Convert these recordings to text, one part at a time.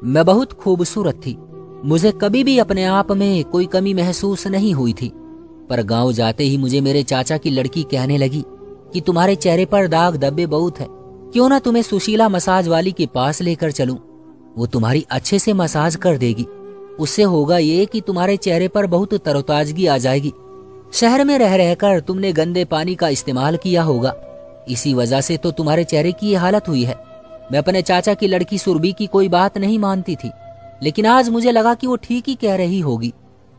मैं बहुत खूबसूरत थी। मुझे कभी भी अपने आप में कोई कमी महसूस नहीं हुई थी। पर गांव जाते ही मुझे मेरे चाचा की लड़की कहने लगी कि तुम्हारे चेहरे पर दाग धब्बे बहुत है, क्यों ना तुम्हें सुशीला मसाज वाली के पास लेकर चलूं। वो तुम्हारी अच्छे से मसाज कर देगी। उससे होगा ये कि तुम्हारे चेहरे पर बहुत तरोताजगी आ जाएगी। शहर में रह रहकर तुमने गंदे पानी का इस्तेमाल किया होगा, इसी वजह से तो तुम्हारे चेहरे की ये हालत हुई है। मैं अपने चाचा की लड़की सुरभि की कोई बात नहीं मानती थी, लेकिन आज मुझे लगा कि वो ठीक ही कह रही होगी।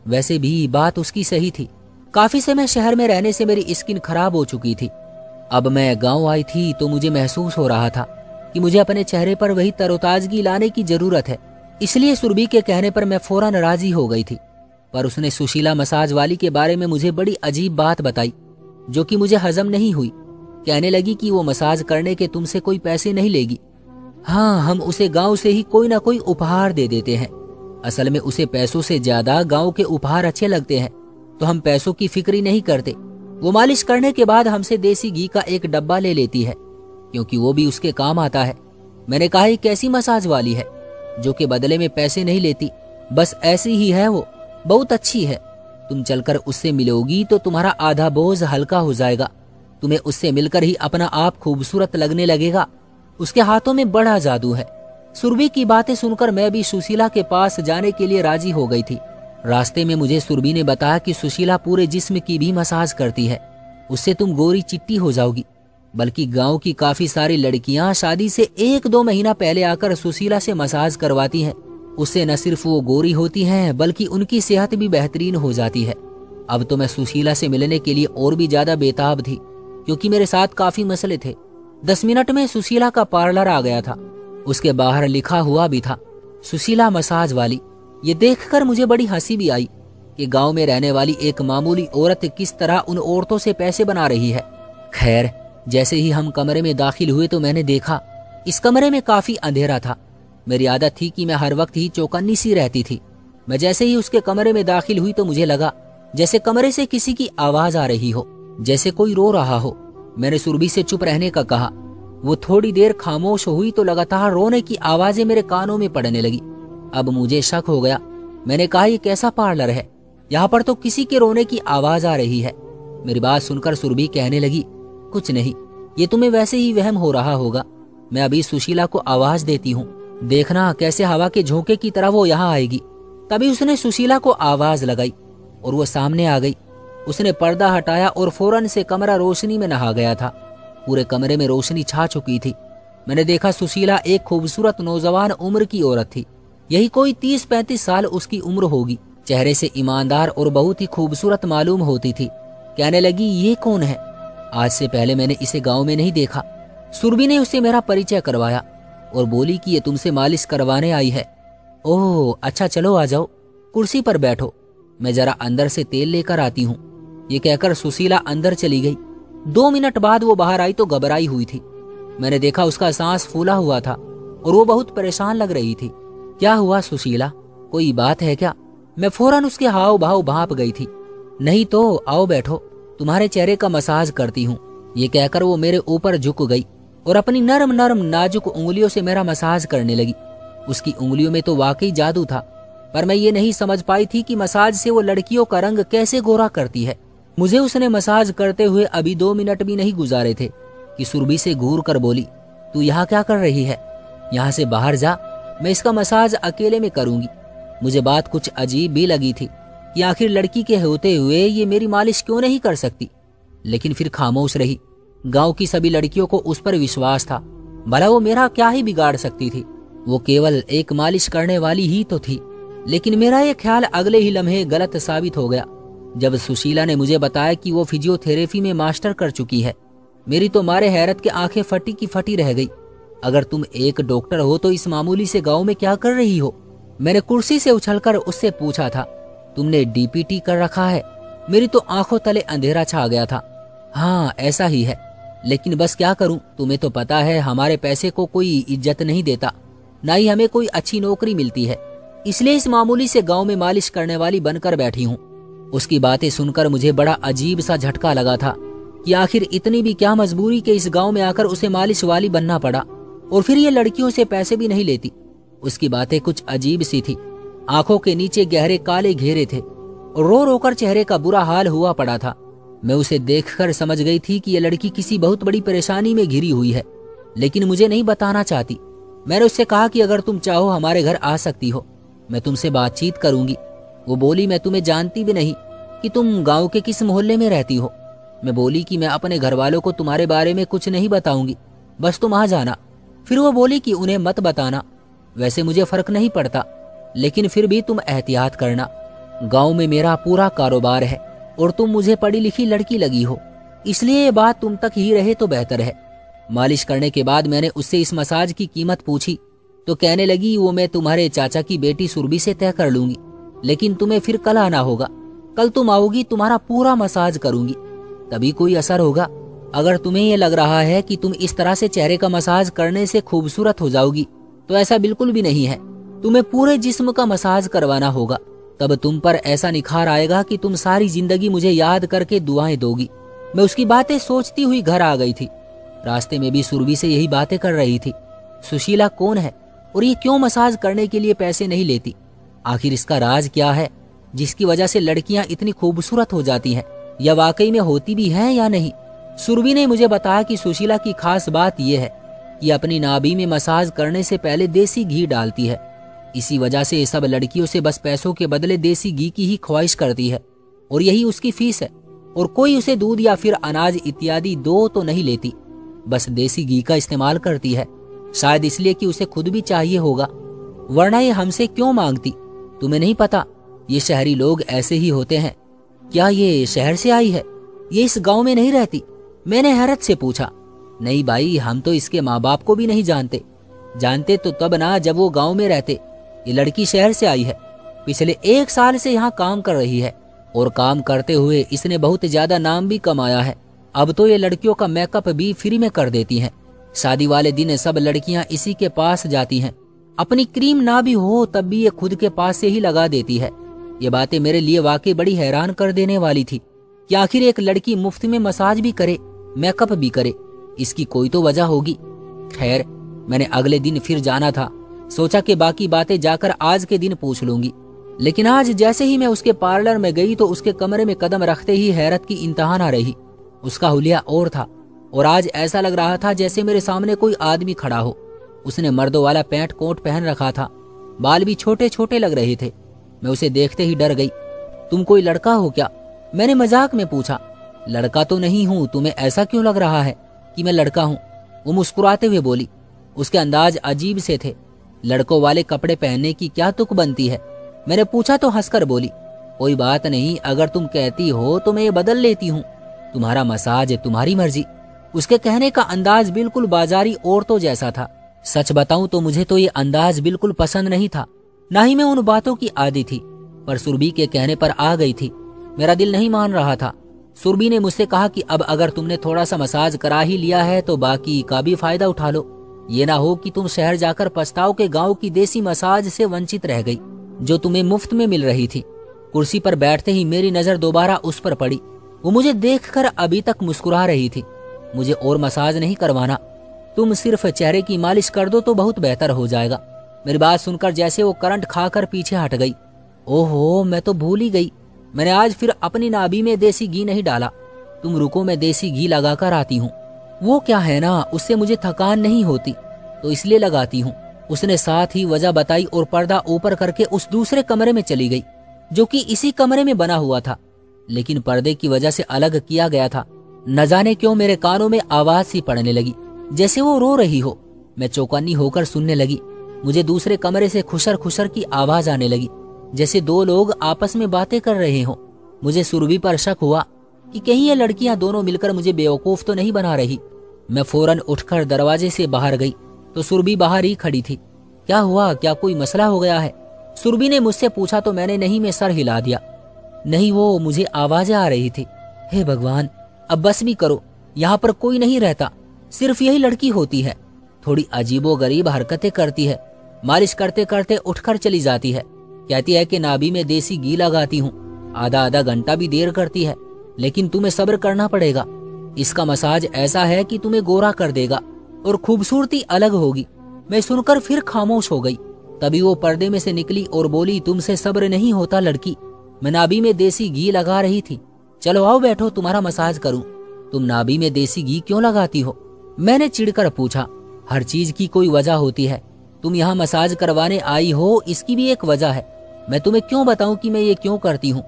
वैसे भी बात उसकी सही थी। काफी समय शहर में रहने से मेरी स्किन खराब हो चुकी थी। अब मैं गांव आई थी तो मुझे महसूस हो रहा था कि मुझे अपने चेहरे पर वही तरोताजगी लाने की जरूरत है। इसलिए सुरभि के कहने पर मैं फौरन राजी हो गई थी। पर उसने सुशीला मसाज वाली के बारे में मुझे बड़ी अजीब बात बताई, जो कि मुझे हजम नहीं हुई। कहने लगी कि वो मसाज करने के तुमसे कोई पैसे नहीं लेगी। हाँ, हम उसे गांव से ही कोई ना कोई उपहार दे देते हैं। असल में उसे पैसों से ज्यादा गांव के उपहार अच्छे लगते हैं, तो हम पैसों की फिक्री नहीं करते। वो मालिश करने के बाद हमसे देसी घी का एक डब्बा ले लेती है, क्योंकि वो भी उसके काम आता है। मैंने कहा, ये कैसी मसाज वाली है जो कि बदले में पैसे नहीं लेती? बस ऐसी ही है वो, बहुत अच्छी है। तुम चलकर उससे मिलोगी तो तुम्हारा आधा बोझ हल्का हो जाएगा। तुम्हें उससे मिलकर ही अपना आप खूबसूरत लगने लगेगा। उसके हाथों में बड़ा जादू है। सुरभि की बातें सुनकर मैं भी सुशीला के पास जाने के लिए राजी हो गई थी। रास्ते में मुझे सुरभि ने बताया कि सुशीला पूरे जिस्म की भी मसाज करती है। उससे तुम गोरी चिट्टी हो जाओगी। बल्कि गांव की काफी सारी लड़कियां शादी से 1-2 महीना पहले आकर सुशीला से मसाज करवाती हैं। उससे न सिर्फ वो गोरी होती हैं, बल्कि उनकी सेहत भी बेहतरीन हो जाती है। अब तो मैं सुशीला से मिलने के लिए और भी ज्यादा बेताब थी, क्योंकि मेरे साथ काफी मसले थे। 10 मिनट में सुशीला का पार्लर आ गया था। उसके बाहर लिखा हुआ भी था, सुशीला मसाज वाली। ये देखकर मुझे बड़ी हंसी भी आई कि गांव में रहने वाली एक मामूली औरत किस तरह उन औरतों से पैसे बना रही है। खैर, जैसे ही हम कमरे में दाखिल हुए तो मैंने देखा इस कमरे में काफी अंधेरा था। मेरी आदत थी कि मैं हर वक्त ही चौकन्नी सी रहती थी। मैं जैसे ही उसके कमरे में दाखिल हुई तो मुझे लगा जैसे कमरे से किसी की आवाज आ रही हो, जैसे कोई रो रहा हो। मैंने सुरभि से चुप रहने का कहा। वो थोड़ी देर खामोश हुई तो लगातार रोने की आवाजें मेरे कानों में पड़ने लगी। अब मुझे शक हो गया। मैंने कहा, ये कैसा पार्लर है? यहाँ पर तो किसी के रोने की आवाज आ रही है। मेरी बात सुनकर सुरभि कहने लगी, कुछ नहीं, ये तुम्हें वैसे ही वहम हो रहा होगा। मैं अभी सुशीला को आवाज देती हूँ, देखना कैसे हवा के झोंके की तरह वो यहाँ आएगी। तभी उसने सुशीला को आवाज लगाई और वो सामने आ गई। उसने पर्दा हटाया और फौरन से कमरा रोशनी में नहा गया था। पूरे कमरे में रोशनी छा चुकी थी। मैंने देखा सुशीला एक खूबसूरत नौजवान उम्र की औरत थी। यही कोई 30-35 साल उसकी उम्र होगी। चेहरे से ईमानदार और बहुत ही खूबसूरत मालूम होती थी। कहने लगी, ये कौन है? आज से पहले मैंने इसे गांव में नहीं देखा। सुरभि ने उसे मेरा परिचय करवाया और बोली कि ये तुमसे मालिश करवाने आई है। ओह अच्छा, चलो आ जाओ, कुर्सी पर बैठो, मैं जरा अंदर से तेल लेकर आती हूँ। ये कहकर सुशीला अंदर चली गई। 2 मिनट बाद वो बाहर आई तो घबराई हुई थी। मैंने देखा उसका सांस फूला हुआ था और वो बहुत परेशान लग रही थी। क्या हुआ सुशीला, कोई बात है क्या? मैं फौरन उसके हाव भाव भाप गई थी। नहीं तो आओ बैठो, तुम्हारे चेहरे का मसाज करती हूँ। ये कहकर वो मेरे ऊपर झुक गई और अपनी नरम नरम नाजुक उंगलियों से मेरा मसाज करने लगी। उसकी उंगलियों में तो वाकई जादू था, पर मैं ये नहीं समझ पाई थी कि मसाज से वो लड़कियों का रंग कैसे गोरा करती है। मुझे उसने मसाज करते हुए अभी 2 मिनट भी नहीं गुजारे थे कि सुरभि से घूर कर बोली, तू यहाँ क्या कर रही है? यहाँ से बाहर जा, मैं इसका मसाज अकेले में करूंगी। मुझे बात कुछ अजीब भी लगी थी कि आखिर लड़की के होते हुए ये मेरी मालिश क्यों नहीं कर सकती, लेकिन फिर खामोश रही। गांव की सभी लड़कियों को उस पर विश्वास था, भला वो मेरा क्या ही बिगाड़ सकती थी। वो केवल एक मालिश करने वाली ही तो थी। लेकिन मेरा ये ख्याल अगले ही लम्हे गलत साबित हो गया जब सुशीला ने मुझे बताया कि वो फिजियोथेरेपी में मास्टर कर चुकी है। मेरी तो मारे हैरत के आंखें फटी की फटी रह गई। अगर तुम एक डॉक्टर हो तो इस मामूली से गांव में क्या कर रही हो? मैंने कुर्सी से उछलकर उससे पूछा था। तुमने डीपीटी कर रखा है? मेरी तो आंखों तले अंधेरा छा गया था। हाँ ऐसा ही है, लेकिन बस क्या करूं, तुम्हें तो पता है हमारे पैसे को कोई इज्जत नहीं देता, ना ही हमें कोई अच्छी नौकरी मिलती है, इसलिए इस मामूली से गांव में मालिश करने वाली बनकर बैठी हूँ। उसकी बातें सुनकर मुझे बड़ा अजीब सा झटका लगा था कि आखिर इतनी भी क्या मजबूरी के इस गांव में आकर उसे मालिश वाली बनना पड़ा, और फिर ये लड़कियों से पैसे भी नहीं लेती। उसकी बातें कुछ अजीब सी थी। आंखों के नीचे गहरे काले घेरे थे और रो रो कर चेहरे का बुरा हाल हुआ पड़ा था। मैं उसे देखकर समझ गई थी कि यह लड़की किसी बहुत बड़ी परेशानी में घिरी हुई है, लेकिन मुझे नहीं बताना चाहती। मैंने उससे कहा कि अगर तुम चाहो हमारे घर आ सकती हो, मैं तुमसे बातचीत करूंगी। वो बोली, मैं तुम्हें जानती भी नहीं कि तुम गांव के किस मोहल्ले में रहती हो। मैं बोली कि मैं अपने घर वालों को तुम्हारे बारे में कुछ नहीं बताऊंगी, बस तुम आ जाना। फिर वो बोली कि उन्हें मत बताना, वैसे मुझे फर्क नहीं पड़ता, लेकिन फिर भी तुम एहतियात करना। गांव में मेरा पूरा कारोबार है और तुम मुझे पढ़ी लिखी लड़की लगी हो, इसलिए ये बात तुम तक ही रहे तो बेहतर है। मालिश करने के बाद मैंने उससे इस मसाज की कीमत पूछी तो कहने लगी, वो मैं तुम्हारे चाचा की बेटी सुरभि से तय कर लूंगी, लेकिन तुम्हें फिर कल आना होगा। कल तुम आओगी, तुम्हारा पूरा मसाज करूंगी, तभी कोई असर होगा। अगर तुम्हें यह लग रहा है कि तुम इस तरह से चेहरे का मसाज करने से खूबसूरत हो जाओगी, तो ऐसा बिल्कुल भी नहीं है। तुम्हें पूरे जिस्म का मसाज करवाना होगा, तब तुम पर ऐसा निखार आएगा कि तुम सारी जिंदगी मुझे याद करके दुआएं दोगी। मैं उसकी बातें सोचती हुई घर आ गई थी। रास्ते में भी सुरभि से यही बातें कर रही थी। सुशीला कौन है और ये क्यों मसाज करने के लिए पैसे नहीं लेती? आखिर इसका राज क्या है जिसकी वजह से लड़कियां इतनी खूबसूरत हो जाती हैं, या वाकई में होती भी हैं या नहीं? सुरभि ने मुझे बताया कि सुशीला की खास बात यह है कि अपनी नाभि में मसाज करने से पहले देसी घी डालती है। इसी वजह से सब लड़कियों से बस पैसों के बदले देसी घी की ही ख्वाहिश करती है और यही उसकी फीस है। और कोई उसे दूध या फिर अनाज इत्यादि दो तो नहीं लेती, बस देसी घी का इस्तेमाल करती है। शायद इसलिए कि उसे खुद भी चाहिए होगा, वरना ये हमसे क्यों मांगती? तुम्हें नहीं पता, ये शहरी लोग ऐसे ही होते हैं। क्या ये शहर से आई है? ये इस गांव में नहीं रहती? मैंने हैरत से पूछा। नहीं भाई, हम तो इसके माँ बाप को भी नहीं जानते। जानते तो तब ना जब वो गांव में रहते। ये लड़की शहर से आई है, पिछले 1 साल से यहाँ काम कर रही है और काम करते हुए इसने बहुत ज्यादा नाम भी कमाया है। अब तो ये लड़कियों का मेकअप भी फ्री में कर देती हैं। शादी वाले दिन सब लड़कियां इसी के पास जाती हैं। अपनी क्रीम ना भी हो तब भी ये खुद के पास से ही लगा देती है। ये बातें मेरे लिए वाकई बड़ी हैरान कर देने वाली थी कि आखिर एक लड़की मुफ्त में मसाज भी करे, मेकअप भी करे, इसकी कोई तो वजह होगी। खैर, मैंने अगले दिन फिर जाना था। सोचा कि बाकी बातें जाकर आज के दिन पूछ लूंगी, लेकिन आज जैसे ही मैं उसके पार्लर में गई तो उसके कमरे में कदम रखते ही हैरत की इंतहा ना रही। उसका हुलिया और था और आज ऐसा लग रहा था जैसे मेरे सामने कोई आदमी खड़ा हो। उसने मर्दों वाला पैंट कोट पहन रखा था, बाल भी छोटे छोटे लग रहे थे। मैं उसे देखते ही डर गई। तुम कोई लड़का हो क्या? मैंने मजाक में पूछा। लड़का तो नहीं हूँ, तुम्हें ऐसा क्यों लग रहा है कि मैं लड़का हूँ? वो मुस्कुराते हुए बोली। उसके अंदाज अजीब से थे। लड़कों वाले कपड़े पहनने की क्या तुक बनती है? मैंने पूछा तो हंसकर बोली, कोई बात नहीं, अगर तुम कहती हो तो मैं ये बदल लेती हूँ। तुम्हारा मसाज, तुम्हारी मर्जी। उसके कहने का अंदाज बिल्कुल बाजारी औरतों जैसा था। सच बताऊं तो मुझे तो ये अंदाज बिल्कुल पसंद नहीं था, ना ही मैं उन बातों की आदी थी, पर सुरभि के कहने पर आ गई थी। मेरा दिल नहीं मान रहा था। सुरभि ने मुझसे कहा कि अब अगर तुमने थोड़ा सा मसाज करा ही लिया है तो बाकी का भी फायदा उठा लो। ये ना हो कि तुम शहर जाकर पछताओ के गांव की देसी मसाज से वंचित रह गई जो तुम्हें मुफ्त में मिल रही थी। कुर्सी पर बैठते ही मेरी नजर दोबारा उस पर पड़ी। वो मुझे देखकर अभी तक मुस्कुरा रही थी। मुझे और मसाज नहीं करवाना, तुम सिर्फ चेहरे की मालिश कर दो तो बहुत बेहतर हो जाएगा। मेरी बात सुनकर जैसे वो करंट खाकर पीछे हट गई। ओहो, मैं तो भूल ही गई, मैंने आज फिर अपनी नाभि में देसी घी नहीं डाला। तुम रुको, मैं देसी घी लगाकर आती हूँ। वो क्या है ना, उससे मुझे थकान नहीं होती तो इसलिए लगाती हूँ। उसने साथ ही वजह बताई और पर्दा ऊपर करके उस दूसरे कमरे में चली गई जो कि इसी कमरे में बना हुआ था, लेकिन पर्दे की वजह से अलग किया गया था। न जाने क्यों मेरे कानों में आवाज सी पड़ने लगी, जैसे वो रो रही हो। मैं चौकन्नी होकर सुनने लगी। मुझे दूसरे कमरे से खुशर खुशर की आवाज आने लगी, जैसे 2 लोग आपस में बातें कर रहे हो। मुझे सुरभि पर शक हुआ कि कहीं ये लड़कियां दोनों मिलकर मुझे बेवकूफ तो नहीं बना रही। मैं फौरन उठकर दरवाजे से बाहर गई तो सुरभि बाहर ही खड़ी थी। क्या हुआ, क्या कोई मसला हो गया है? सुरभि ने मुझसे पूछा तो मैंने नहीं में सर हिला दिया। नहीं, वो मुझे आवाजें आ रही थी। हे भगवान, अब बस भी करो, यहाँ पर कोई नहीं रहता, सिर्फ यही लड़की होती है। थोड़ी अजीबोगरीब हरकतें करती है, मालिश करते करते उठकर चली जाती है। कहती है कि नाभि में देसी घी लगाती हूँ, आधा घंटा भी देर करती है, लेकिन तुम्हें सब्र करना पड़ेगा। इसका मसाज ऐसा है कि तुम्हें गोरा कर देगा और खूबसूरती अलग होगी। मैं सुनकर फिर खामोश हो गई। तभी वो पर्दे में से निकली और बोली, तुमसे सब्र नहीं होता लड़की। मैं नाभि में देसी घी लगा रही थी। चलो आओ बैठो, तुम्हारा मसाज करूं। तुम नाभि में देसी घी क्यों लगाती हो? मैंने चिढ़कर पूछा। हर चीज की कोई वजह होती है। तुम यहाँ मसाज करवाने आई हो, इसकी भी एक वजह है। मैं तुम्हें क्यों बताऊं कि मैं ये क्यों करती हूँ?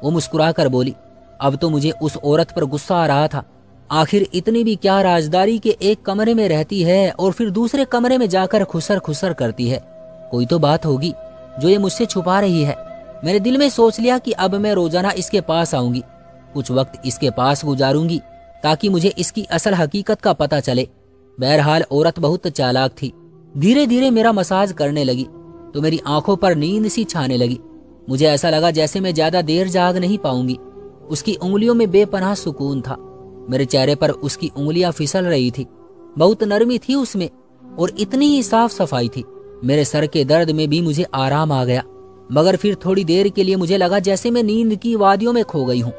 वो मुस्कुराकर बोली। अब तो मुझे उस औरत पर गुस्सा आ रहा था। आखिर इतनी भी क्या राजदारी के एक कमरे में रहती है और फिर दूसरे कमरे में जाकर खुसर खुसर करती है। कोई तो बात होगी जो ये मुझसे छुपा रही है। मैंने दिल में सोच लिया कि अब मैं रोजाना इसके पास आऊंगी, कुछ वक्त इसके पास गुजारूंगी ताकि मुझे इसकी असल हकीकत का पता चले। बहरहाल औरत बहुत चालाक थी। धीरे धीरे मेरा मसाज करने लगी तो मेरी आंखों पर नींद सी छाने लगी। मुझे ऐसा लगा जैसे मैं ज्यादा देर जाग नहीं पाऊंगी। उसकी उंगलियों में बेपनाह सुकून था। मेरे चेहरे पर उसकी उंगलियां फिसल रही थी। बहुत नरमी थी उसमें और इतनी ही साफ सफाई थी। मेरे सर के दर्द में भी मुझे आराम आ गया, मगर फिर थोड़ी देर के लिए मुझे लगा जैसे मैं नींद की वादियों में खो गई हूँ।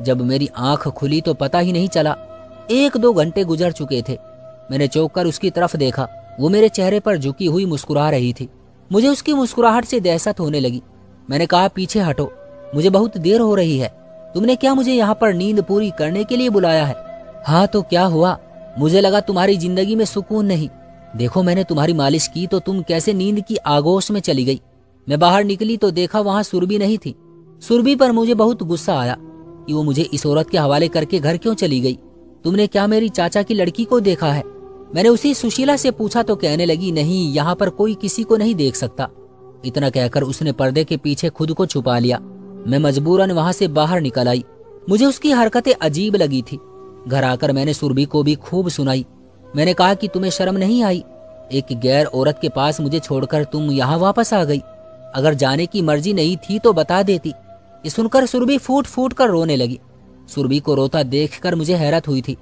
जब मेरी आंख खुली तो पता ही नहीं चला 1-2 घंटे गुजर चुके थे। मैंने चौंक कर उसकी तरफ देखा। वो मेरे चेहरे पर झुकी हुई मुस्कुरा रही थी। मुझे उसकी मुस्कुराहट से दहशत होने लगी। मैंने कहा, पीछे हटो, मुझे बहुत देर हो रही है। तुमने क्या मुझे यहाँ पर नींद पूरी करने के लिए बुलाया है? हाँ तो क्या हुआ? मुझे लगा तुम्हारी जिंदगी में सुकून नहीं। देखो, मैंने तुम्हारी मालिश की तो तुम कैसे नींद की आगोश में चली गई। मैं बाहर निकली तो देखा वहां सुरभि नहीं थी। सुरभि पर मुझे बहुत गुस्सा आया कि वो मुझे इस औरत के हवाले करके घर क्यों चली गई। तुमने क्या मेरी चाचा की लड़की को देखा है? मैंने उसी सुशीला से पूछा तो कहने लगी, नहीं, यहाँ पर कोई किसी को नहीं देख सकता। इतना कहकर उसने पर्दे के पीछे खुद को छुपा लिया। मैं मजबूरन वहां से बाहर निकल आई। मुझे उसकी हरकतें अजीब लगी थी। घर आकर मैंने सुरभि को भी खूब सुनाई। मैंने कहा कि तुम्हें शर्म नहीं आई? एक गैर औरत के पास मुझे छोड़कर तुम यहाँ वापस आ गई। अगर जाने की मर्जी नहीं थी तो बता देती। ये सुनकर सुरभि फूट फूट कर रोने लगी। सुरभि को रोता देखकर मुझे हैरत हुई थी।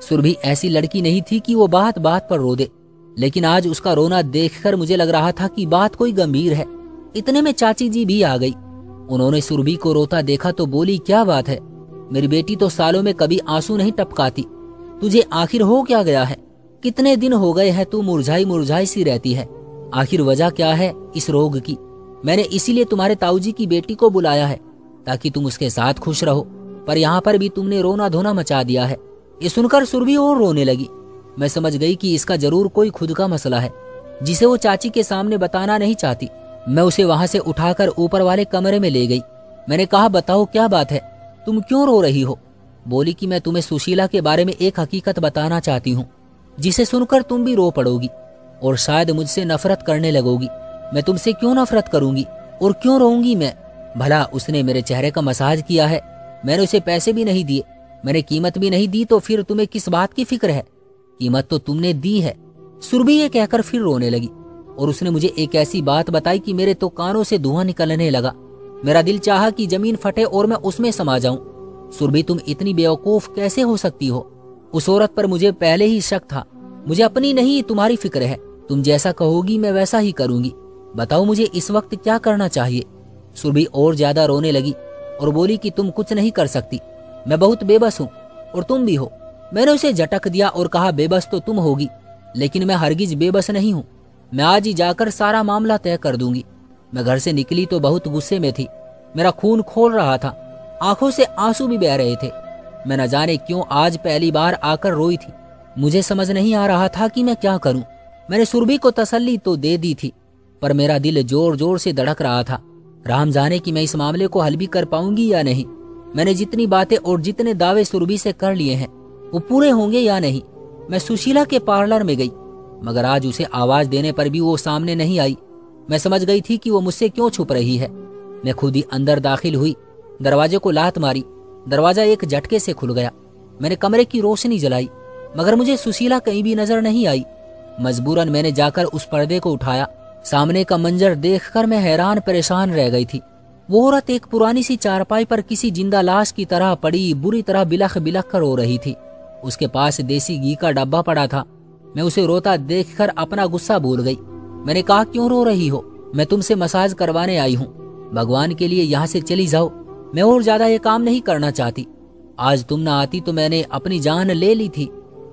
सुरभि ऐसी लड़की नहीं थी कि वो बात बात पर रो दे, लेकिन आज उसका रोना देखकर मुझे लग रहा था कि बात कोई गंभीर है। इतने में चाची जी भी आ गई। उन्होंने सुरभि को रोता देखा तो बोली, क्या बात है? मेरी बेटी तो सालों में कभी आंसू नहीं टपकाती। तुझे आखिर हो क्या गया है? कितने दिन हो गए हैं तू मुरझाई मुरझाई सी रहती है। आखिर वजह क्या है इस रोग की? मैंने इसीलिए तुम्हारे ताऊजी की बेटी को बुलाया है ताकि तुम उसके साथ खुश रहो, पर यहाँ पर भी तुमने रोना धोना मचा दिया है। ये सुनकर सुरभि और रोने लगी। मैं समझ गई कि इसका जरूर कोई खुद का मसला है जिसे वो चाची के सामने बताना नहीं चाहती। मैं उसे वहां से उठाकर ऊपर वाले कमरे में ले गई। मैंने कहा, बताओ क्या बात है, तुम क्यों रो रही हो? बोली कि मैं तुम्हें सुशीला के बारे में एक हकीकत बताना चाहती हूँ जिसे सुनकर तुम भी रो पड़ोगी और शायद मुझसे नफरत करने लगोगी। मैं तुमसे क्यों नफरत करूंगी और क्यों रोऊंगी मैं? भला उसने मेरे चेहरे का मसाज किया है, मैंने उसे पैसे भी नहीं दिए, मैंने कीमत भी नहीं दी, तो फिर तुम्हें किस बात की फिक्र है? कीमत तो तुमने दी है। सुरभि ये कहकर फिर रोने लगी और उसने मुझे एक ऐसी बात बताई कि मेरे तो कानों से धुआं निकलने लगा। मेरा दिल चाहा कि जमीन फटे और मैं उसमें समा जाऊं। सुरभि, तुम इतनी बेवकूफ कैसे हो सकती हो? उस औरत पर मुझे पहले ही शक था। मुझे अपनी नहीं तुम्हारी फिक्र है। तुम जैसा कहोगी मैं वैसा ही करूंगी। बताओ मुझे इस वक्त क्या करना चाहिए? सुरभि और ज्यादा रोने लगी और बोली कि तुम कुछ नहीं कर सकती। मैं बहुत बेबस हूँ और तुम भी हो। मैंने उसे झटक दिया और कहा, बेबस तो तुम होगी, लेकिन मैं हरगिज बेबस नहीं हूँ। मैं आज ही जाकर सारा मामला तय कर दूंगी। मैं घर से निकली तो बहुत गुस्से में थी। मेरा खून खोल रहा था, आंखों से आंसू भी बह रहे थे। मैं न जाने क्यों आज पहली बार आकर रोई थी। मुझे समझ नहीं आ रहा था कि मैं क्या करूं। मैंने सुरभि को तसल्ली तो दे दी थी, पर मेरा दिल जोर जोर से धड़क रहा था। राम जाने कि मैं इस मामले को हल भी कर पाऊंगी या नहीं। मैंने जितनी बातें और जितने दावे सुरभि से कर लिए हैं वो पूरे होंगे या नहीं। मैं सुशीला के पार्लर में गई, मगर आज उसे आवाज देने पर भी वो सामने नहीं आई। मैं समझ गई थी कि वो मुझसे क्यों छुप रही है। मैं खुद ही अंदर दाखिल हुई, दरवाजे को लात मारी। दरवाजा एक झटके से खुल गया। मैंने कमरे की रोशनी जलाई, मगर मुझे सुशीला कहीं भी नजर नहीं आई। मजबूरन मैंने जाकर उस पर्दे को उठाया। सामने का मंजर देखकर मैं हैरान परेशान रह गई थी। वो औरत एक पुरानी सी चारपाई पर किसी जिंदा लाश की तरह पड़ी बुरी तरह बिलख बिलख कर रो रही थी। उसके पास देसी घी का डब्बा पड़ा था। मैं उसे रोता देखकर अपना गुस्सा भूल गई। मैंने कहा, क्यों रो रही हो? मैं तुमसे मसाज करवाने आई हूँ। भगवान के लिए यहाँ से चली जाओ। मैं और ज्यादा ये काम नहीं करना चाहती। आज तुम ना आती तो मैंने अपनी जान ले ली थी।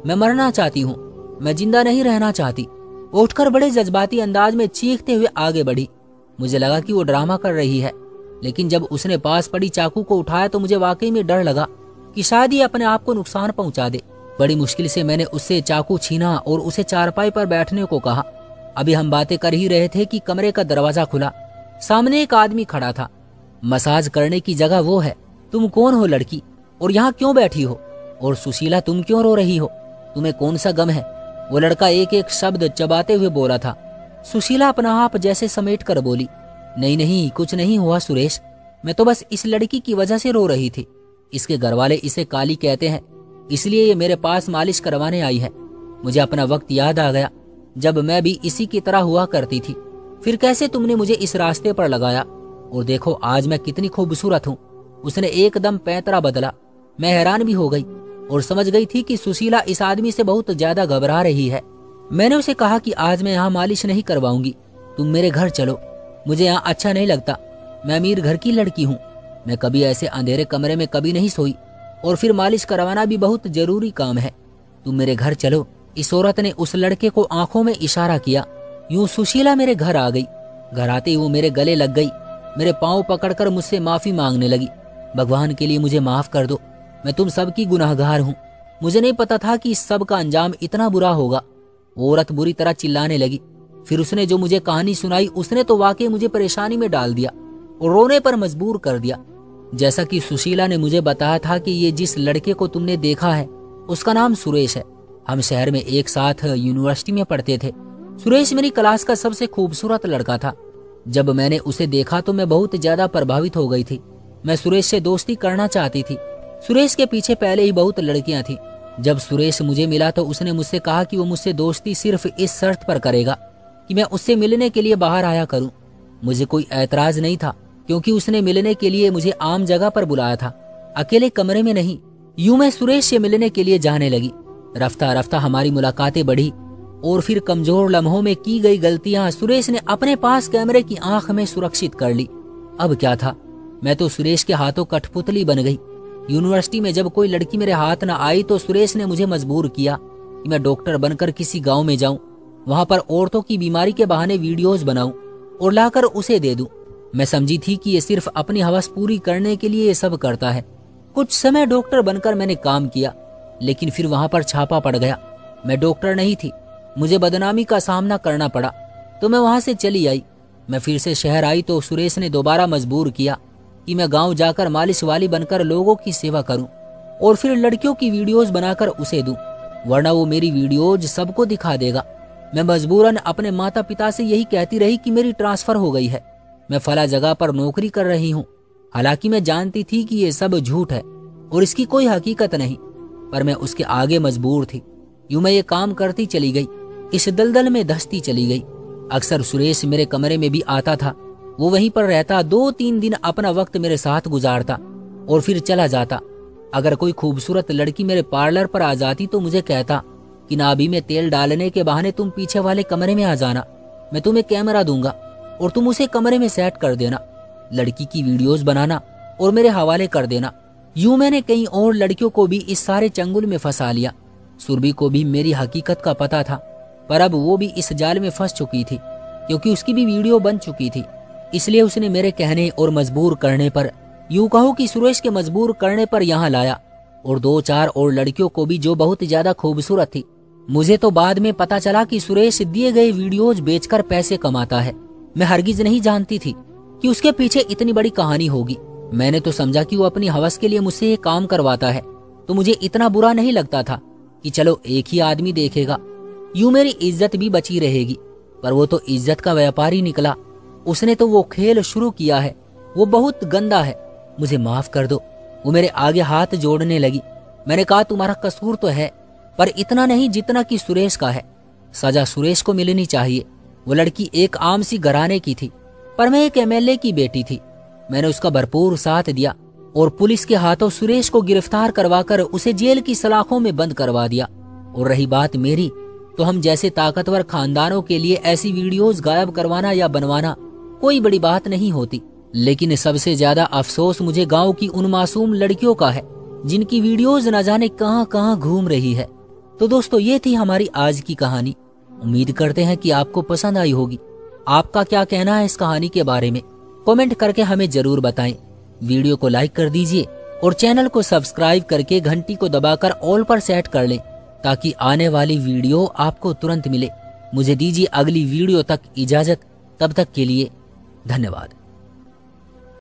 मैं मरना चाहती हूँ, मैं जिंदा नहीं रहना चाहती। उठकर बड़े जज्बाती अंदाज में चीखते हुए आगे बढ़ी। मुझे लगा कि वो ड्रामा कर रही है, लेकिन जब उसने पास पड़ी चाकू को उठाया तो मुझे वाकई में डर लगा कि शायद ये अपने आप को नुकसान पहुंचा दे। बड़ी मुश्किल से मैंने उससे चाकू छीना और उसे चारपाई पर बैठने को कहा। अभी हम बातें कर ही रहे थे कि कमरे का दरवाजा खुला। सामने एक आदमी खड़ा था। मसाज करने की जगह वो है। तुम कौन हो लड़की, और यहाँ क्यों बैठी हो? और सुशीला, तुम क्यों रो रही हो? तुम्हें कौन सा गम है? वो लड़का एक एक शब्द चबाते हुए बोला था। सुशीला अपना आप जैसे समेट कर बोली, नहीं नहीं, कुछ नहीं हुआ सुरेश, मैं तो बस इस लड़की की वजह से रो रही थी। इसके घरवाले इसे काली कहते हैं, इसलिए ये मेरे पास मालिश करवाने आई है। मुझे अपना वक्त याद आ गया जब मैं भी इसी की तरह हुआ करती थी। फिर कैसे तुमने मुझे इस रास्ते पर लगाया, और देखो आज मैं कितनी खूबसूरत हूँ। उसने एकदम पैंतरा बदला। मैं हैरान भी हो गई और समझ गई थी कि सुशीला इस आदमी से बहुत ज्यादा घबरा रही है। मैंने उसे कहा कि आज मैं यहाँ मालिश नहीं करवाऊंगी, तुम मेरे घर चलो, मुझे यहाँ अच्छा नहीं लगता। मैं अमीर घर की लड़की हूँ, मैं कभी ऐसे अंधेरे कमरे में कभी नहीं सोई, और फिर मालिश करवाना भी बहुत जरूरी काम है। तुम मेरे घर चलो। इस औरत ने उस लड़के को आंखों में इशारा किया। यूं सुशीला मेरे घर आ गई। घर आते ही वो मेरे गले लग गई, मेरे पांव पकड़कर मुझसे माफी मांगने लगी। भगवान के लिए मुझे माफ कर दो, मैं तुम सब की गुनाहगार हूँ। मुझे नहीं पता था कि इस सब का अंजाम इतना बुरा होगा। वो औरत बुरी तरह चिल्लाने लगी। फिर उसने जो मुझे कहानी सुनाई, उसने तो वाकई मुझे परेशानी में डाल दिया और रोने पर मजबूर कर दिया। जैसा कि सुशीला ने मुझे बताया था कि ये जिस लड़के को तुमने देखा है उसका नाम सुरेश है। हम शहर में एक साथ यूनिवर्सिटी में पढ़ते थे। सुरेश मेरी क्लास का सबसे खूबसूरत लड़का था। जब मैंने उसे देखा तो मैं बहुत ज्यादा प्रभावित हो गई थी। मैं सुरेश से दोस्ती करना चाहती थी। सुरेश के पीछे पहले ही बहुत लड़कियां थी। जब सुरेश मुझे मिला तो उसने मुझसे कहा कि वो मुझसे दोस्ती सिर्फ इस शर्त पर करेगा कि मैं उससे मिलने के लिए बाहर आया करूं। मुझे कोई ऐतराज नहीं था, क्योंकि उसने मिलने के लिए मुझे आम जगह पर बुलाया था, अकेले कमरे में नहीं। यूं मैं सुरेश से मिलने के लिए जाने लगी। रफ्ता रफ्ता हमारी मुलाकातें बढ़ी और फिर कमजोर लम्हों में की गई गलतियां सुरेश ने अपने पास कैमरे की आंख में सुरक्षित कर ली। अब क्या था, मैं तो सुरेश के हाथों कठपुतली बन गई। यूनिवर्सिटी में जब कोई लड़की मेरे हाथ न आई तो सुरेश ने मुझे मजबूर किया कि मैं डॉक्टर बनकर किसी गांव में जाऊं, वहां पर औरतों की बीमारी के बहाने वीडियोस बनाऊं और लाकर उसे दे दूं। मैं समझी थी कि ये सिर्फ अपनी हवस पूरी करने के लिए ये सब करता है। कुछ समय डॉक्टर बनकर मैंने काम किया, लेकिन फिर वहां पर छापा पड़ गया। मैं डॉक्टर नहीं थी, मुझे बदनामी का सामना करना पड़ा, तो मैं वहां से चली आई। मैं फिर से शहर आई तो सुरेश ने दोबारा मजबूर किया कि मैं गांव जाकर मालिश वाली बनकर लोगों की सेवा करूं और फिर लड़कियों की वीडियोस बनाकर उसे दूं, वरना वो मेरी वीडियोज सबको दिखा देगा। मैं मजबूरन अपने माता पिता से यही कहती रही कि मेरी ट्रांसफर हो गई है, मैं फला जगह पर नौकरी कर रही हूँ। हालांकि मैं जानती थी कि ये सब झूठ है और इसकी कोई हकीकत नहीं, पर मैं उसके आगे मजबूर थी। यूं मैं ये काम करती चली गई, इस दलदल में धंसती चली गई। अक्सर सुरेश मेरे कमरे में भी आता था। वो वहीं पर रहता, 2-3 दिन अपना वक्त मेरे साथ गुजारता और फिर चला जाता। अगर कोई खूबसूरत लड़की मेरे पार्लर पर आ जाती तो मुझे कहता कि नाभि में तेल डालने के बहाने तुम पीछे वाले कमरे में आ जाना, मैं तुम्हें कैमरा दूंगा और तुम उसे कमरे में सेट कर देना, लड़की की वीडियोस बनाना और मेरे हवाले कर देना। यूं मैंने कई और लड़कियों को भी इस सारे चंगुल में फंसा लिया। सुरभि को भी मेरी हकीकत का पता था, पर अब वो भी इस जाल में फंस चुकी थी, क्योंकि उसकी भी वीडियो बन चुकी थी। इसलिए उसने मेरे कहने और मजबूर करने पर, यूं कहो कि सुरेश के मजबूर करने पर यहाँ लाया, और 2-4 और लड़कियों को भी जो बहुत ज्यादा खूबसूरत थी। मुझे तो बाद में पता चला कि सुरेश दिए गए वीडियोज बेचकर पैसे कमाता है। मैं हरगिज नहीं जानती थी कि उसके पीछे इतनी बड़ी कहानी होगी। मैंने तो समझा कि वो अपनी हवस के लिए मुझसे ये काम करवाता है, तो मुझे इतना बुरा नहीं लगता था कि चलो एक ही आदमी देखेगा, यूं मेरी इज्जत भी बची रहेगी। पर वो तो इज्जत का व्यापारी निकला। उसने तो वो खेल शुरू किया है, वो बहुत गंदा है, मुझे माफ कर दो। वो मेरे आगे हाथ जोड़ने लगी। मैंने कहा तुम्हारा कसूर तो है, पर इतना नहीं जितना कि सुरेश का है। सजा सुरेश को मिलनी चाहिए। वो लड़की एक आम सी घराने की थी, पर मैं एक एमएलए की बेटी थी। मैंने उसका भरपूर साथ दिया और पुलिस के हाथों सुरेश को गिरफ्तार करवाकर उसे जेल की सलाखों में बंद करवा दिया। और रही बात मेरी, तो हम जैसे ताकतवर खानदानों के लिए ऐसी वीडियोस गायब करवाना या बनवाना कोई बड़ी बात नहीं होती। लेकिन सबसे ज्यादा अफसोस मुझे गांव की उन मासूम लड़कियों का है जिनकी वीडियोस न जाने कहां कहां घूम रही है। तो दोस्तों, ये थी हमारी आज की कहानी। उम्मीद करते हैं कि आपको पसंद आई होगी। आपका क्या कहना है इस कहानी के बारे में, कमेंट करके हमें जरूर बताएं। वीडियो को लाइक कर दीजिए और चैनल को सब्सक्राइब करके घंटी को दबाकर ऑल पर सेट कर लें ताकि आने वाली वीडियो आपको तुरंत मिले। मुझे दीजिए अगली वीडियो तक इजाजत, तब तक के लिए धन्यवाद।